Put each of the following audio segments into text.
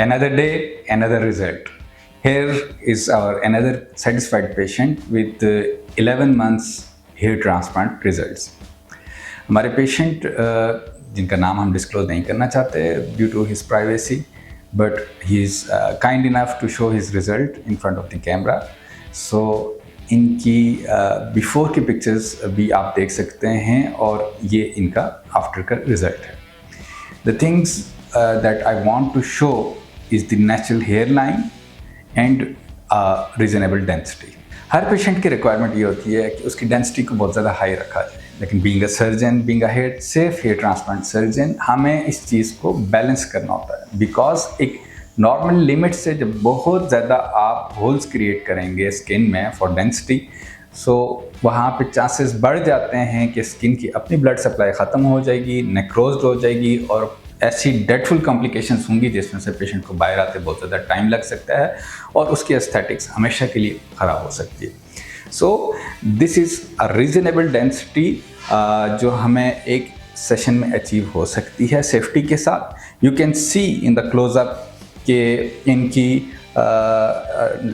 Another day, another result. Here is our another satisfied patient with 11 months hair transplant results. हमारे patient जिनका नाम हम disclose नहीं करना चाहते due to his privacy, but he is kind enough to show his result in front of the camera. So इनकी before की pictures भी आप देख सकते हैं और ये इनका आफ्टर का रिजल्ट है. The things that I want to show is the natural hairline and reasonable density. Her patient की रिक्वायरमेंट ये होती है कि उसकी डेंसिटी को बहुत ज़्यादा हाई रखा जाए, लेकिन being a surgeon, being a hair safe hair transplant surgeon, हमें इस चीज़ को बैलेंस करना होता है. बिकॉज एक नॉर्मल लिमिट से जब बहुत ज़्यादा आप होल्स क्रिएट करेंगे स्किन में फॉर डेंसिटी, सो वहाँ पे चांसेस बढ़ जाते हैं कि स्किन की अपनी ब्लड सप्लाई ख़त्म हो जाएगी, नेक्रोज्ड हो जाएगी और ऐसी डेडफुल कॉम्प्लिकेशंस होंगी जिसमें से पेशेंट को बाहर आते बहुत ज़्यादा टाइम लग सकता है और उसकी एस्थेटिक्स हमेशा के लिए ख़राब हो सकती है. So this is a reasonable density जो हमें एक सेशन में अचीव हो सकती है सेफ्टी के साथ. You can see in the closeup कि इनकी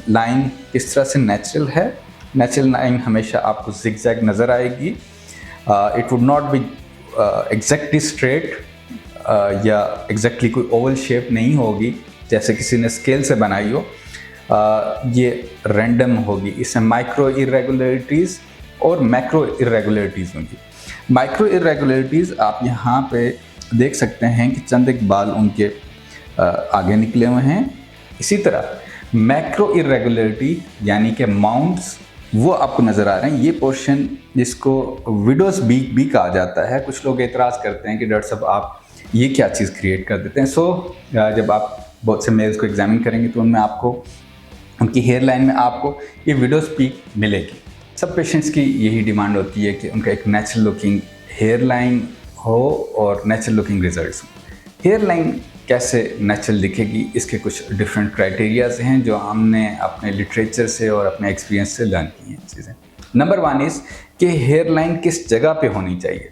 लाइन किस तरह से नेचुरल है. नेचुरल लाइन हमेशा आपको जिगजैग नज़र आएगी. It would not be exactly straight या एग्जैक्टली कोई ओवल शेप नहीं होगी जैसे किसी ने स्केल से बनाई हो. ये रैंडम होगी. इसमें माइक्रो इरेगुलरिटीज़ और मैक्रो इरेगुलरिटीज़ होंगी. माइक्रो इरेगुलरिटीज़ आप यहाँ पे देख सकते हैं कि चंद एक बाल उनके आगे निकले हुए हैं. इसी तरह मैक्रो इरेगुलरिटी यानी कि माउंट्स वो आपको नज़र आ रहे हैं. ये पोर्शन जिसको विडोज बीक भी कहा जाता है. कुछ लोग एतराज़ करते हैं कि डॉक्टर साहब आप ये क्या चीज़ क्रिएट कर देते हैं. सो जब आप बहुत से मेल्स को एग्जामिन करेंगे तो उनमें आपको उनकी हेयर लाइन में आपको ये विडोज पीक मिलेगी. सब पेशेंट्स की यही डिमांड होती है कि उनका एक नेचुरल लुकिंग हेयर लाइन हो और नेचुरल लुकिंग रिजल्ट्स हो. हेयर लाइन कैसे नेचुरल दिखेगी, इसके कुछ डिफरेंट क्राइटेरियाज हैं जो हमने अपने लिटरेचर से और अपने एक्सपीरियंस से लर्न की हैं चीज़ें. नंबर 1 इज़ कि हेयर लाइन किस जगह पे होनी चाहिए.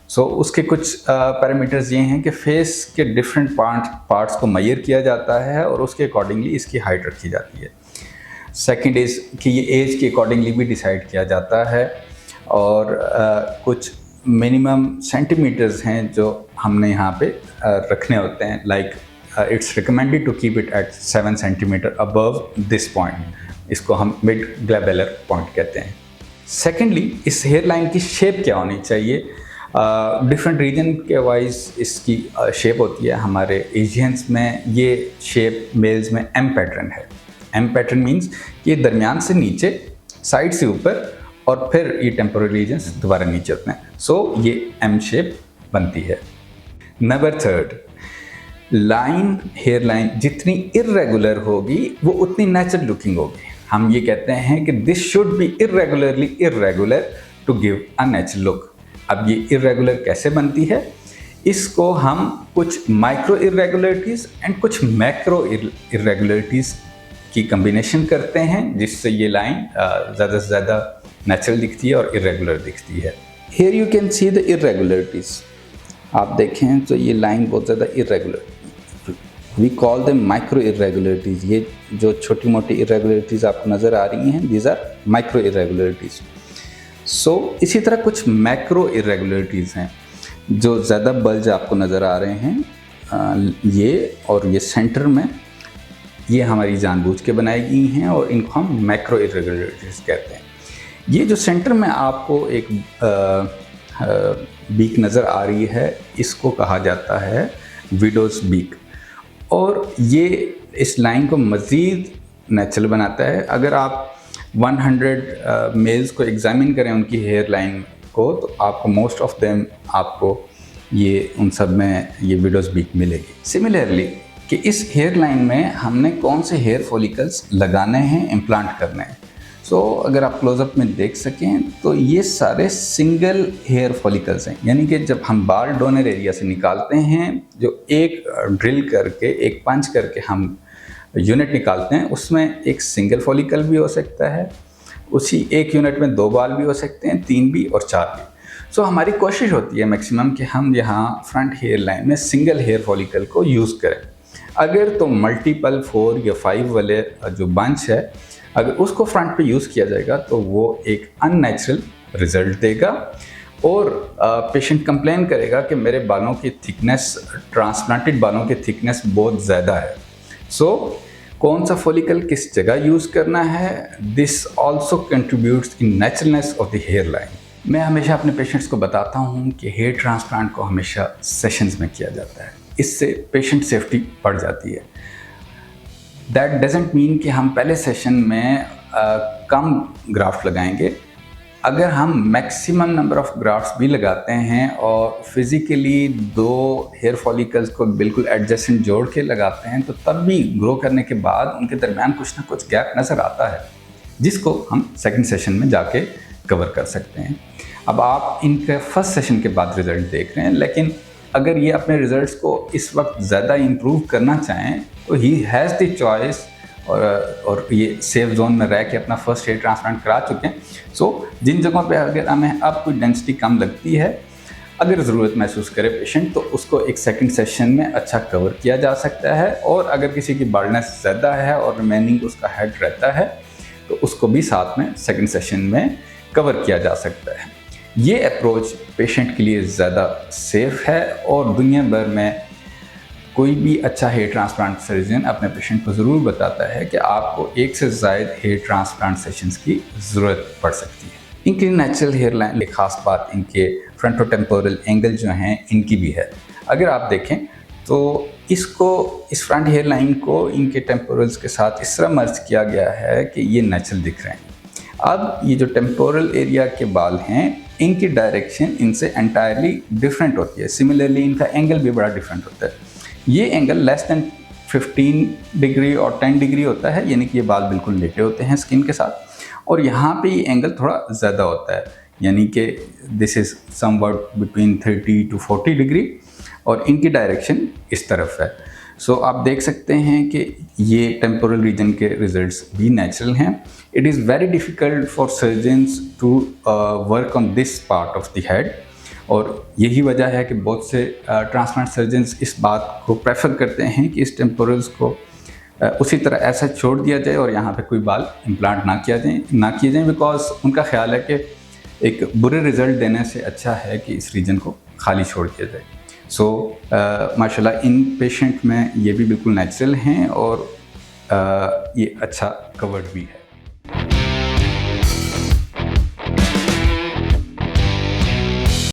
सो उसके कुछ पैरामीटर्स ये हैं कि फेस के डिफरेंट पार्ट्स को मेजर किया जाता है और उसके अकॉर्डिंगली इसकी हाइट रखी जाती है. सेकंड इज़ कि ये एज के अकॉर्डिंगली भी डिसाइड किया जाता है और कुछ मिनिमम सेंटीमीटर्स हैं जो हमने यहाँ पे रखने होते हैं. Like it's recommended to keep it at 7 centimetre above this point. इसको हम मिड ग्लैबुलर पॉइंट कहते हैं. सेकेंडली, इस हेयर लाइन की शेप क्या होनी चाहिए. डिफरेंट रीजन के वाइज इसकी शेप होती है. हमारे एशियंस में ये शेप मेल्स में एम पैटर्न है. एम पैटर्न मीन्स ये दरमियान से नीचे, साइड से ऊपर और फिर ये टेम्पोररी रीजन्स दोबारा नीचे होते हैं. सो ये एम शेप बनती है. नंबर 3, लाइन हेयर लाइन जितनी इर्रेगुलर होगी वो उतनी नेचुरल लुकिंग होगी. हम ये कहते हैं कि this should be irregularly irregular to give a natural look. अब ये इरेगुलर कैसे बनती है, इसको हम कुछ माइक्रो इरेगुलरिटीज़ एंड कुछ मैक्रो इरेगुलरिटीज़ की कम्बिनेशन करते हैं जिससे ये लाइन ज़्यादा से ज़्यादा नेचुरल दिखती है और इरेगुलर दिखती है. Here you can see the irregularities. आप देखें तो ये लाइन बहुत ज़्यादा irregular, we call the micro irregularities. ये जो छोटी मोटी इरेगुलरिटीज़ आपको नज़र आ रही हैं, दीज आर माइक्रो इरेगुलरिटीज़. सो इसी तरह कुछ मैक्रो इरेगुलरिटीज़ हैं जो ज़्यादा बल्ज आपको नज़र आ रहे हैं. ये और ये सेंटर में ये हमारी जानबूझ के बनाई गई हैं और इनको हम मैक्रो इरेगुलरिटीज़ कहते हैं. ये जो सेंटर में आपको एक बीक नज़र आ रही है, इसको कहा जाता है विडोज बीक और ये इस लाइन को मज़ीद नेचुरल बनाता है. अगर आप 100 मेल्स को एग्जामिन करें उनकी हेयर लाइन को तो आपको मोस्ट ऑफ देम आपको ये उन सब में ये विडोज बीक मिलेगी. सिमिलरली कि इस हेयर लाइन में हमने कौन से हेयर फॉलिकल्स लगाने हैं, इम्प्लांट करने हैं. सो अगर आप क्लोजअप में देख सकें तो ये सारे सिंगल हेयर फॉलिकल्स हैं. यानी कि जब हम बाल डोनर एरिया से निकालते हैं, जो एक ड्रिल करके एक पंच करके हम यूनिट निकालते हैं, उसमें एक सिंगल फॉलिकल भी हो सकता है, उसी एक यूनिट में 2 बाल भी हो सकते हैं, 3 भी और 4 भी. सो हमारी कोशिश होती है मैक्सिमम कि हम यहाँ फ्रंट हेयर लाइन में सिंगल हेयर फॉलिकल को यूज़ करें. अगर तो मल्टीपल 4 या 5 वाले जो बंच है, अगर उसको फ्रंट पे यूज़ किया जाएगा तो वो एक अननेचुरल रिजल्ट देगा और पेशेंट कंप्लेन करेगा कि मेरे बालों की थिकनेस, ट्रांसप्लांटेड बालों की थिकनेस बहुत ज़्यादा है। सो कौन सा फॉलिकल किस जगह यूज़ करना है, this also contributes in naturalness of the hairline. मैं हमेशा अपने पेशेंट्स को बताता हूँ कि हेयर ट्रांसप्लांट को हमेशा सेशंस में किया जाता है, इससे पेशेंट सेफ्टी बढ़ जाती है। दैट डजेंट मीन कि हम पहले सेशन में कम ग्राफ्ट लगाएंगे। अगर हम मैक्सिमम नंबर ऑफ ग्राफ्ट्स भी लगाते हैं और फिज़िकली 2 हेयर फॉलिकल्स को बिल्कुल एडजेसेंट जोड़ के लगाते हैं, तो तब भी ग्रो करने के बाद उनके दरमियान कुछ ना कुछ गैप नज़र आता है, जिसको हम सेकंड सेशन में जाके कवर कर सकते हैं। अब आप इनके फर्स्ट सेशन के बाद रिज़ल्ट देख रहे हैं, लेकिन अगर ये अपने रिज़ल्ट्स को इस वक्त ज़्यादा इम्प्रूव करना चाहें तो ही हैज़ द चॉइस, और ये सेफ जोन में रह के अपना फर्स्ट हेयर ट्रांसप्लांट करा चुके हैं। सो जिन जगहों पे अगर हमें अब कोई डेंसिटी कम लगती है, अगर ज़रूरत महसूस करे पेशेंट, तो उसको एक सेकंड सेशन में अच्छा कवर किया जा सकता है। और अगर किसी की बाल्डनेस ज़्यादा है और रिमेनिंग उसका हेड रहता है, तो उसको भी साथ में सेकंड सेशन में कवर किया जा सकता है। ये अप्रोच पेशेंट के लिए ज़्यादा सेफ़ है और दुनिया भर में कोई भी अच्छा हेयर ट्रांसप्लांट सर्जन अपने पेशेंट को ज़रूर बताता है कि आपको 1 से ज़ायद हेयर ट्रांसप्लांट सेशंस की ज़रूरत पड़ सकती है। इनकी नेचुरल हेयर लाइन की ख़ास बात इनके फ्रंटोटेम्पोरल एंगल जो हैं इनकी भी है। अगर आप देखें तो इस फ्रंट हेयर लाइन को इनके टेम्पोरल्स के साथ इस तरह मर्ज किया गया है कि ये नेचुरल दिख रहे हैं। अब ये जो टेम्पोरल एरिया के बाल हैं, इनकी डायरेक्शन इनसे एंटायरली डिफरेंट होती है। सिमिलरली इनका एंगल भी बड़ा डिफरेंट होता है। ये एंगल लेस दैन 15 डिग्री और 10 डिग्री होता है, यानी कि ये बाल बिल्कुल लेटे होते हैं स्किन के साथ, और यहाँ पे ये एंगल थोड़ा ज़्यादा होता है, यानी कि this is somewhat between 30 to 40 degree, और इनकी डायरेक्शन इस तरफ है। सो आप देख सकते हैं कि ये टेम्पोरल रीजन के रिजल्ट्स भी नेचुरल हैं। It is very difficult for surgeons to work on this part of the head, और यही वजह है कि बहुत से ट्रांसप्लांट सर्जन्स इस बात को प्रेफर करते हैं कि इस टेम्पोरल्स को उसी तरह ऐसा छोड़ दिया जाए और यहाँ पे कोई बाल इम्प्लांट ना किए जाएं, बिकॉज उनका ख्याल है कि एक बुरे रिज़ल्ट देने से अच्छा है कि इस रीजन को खाली छोड़ दिया जाए। सो माशाल्लाह इन पेशेंट में ये भी बिल्कुल नेचुरल हैं और ये अच्छा कवर्ड भी है।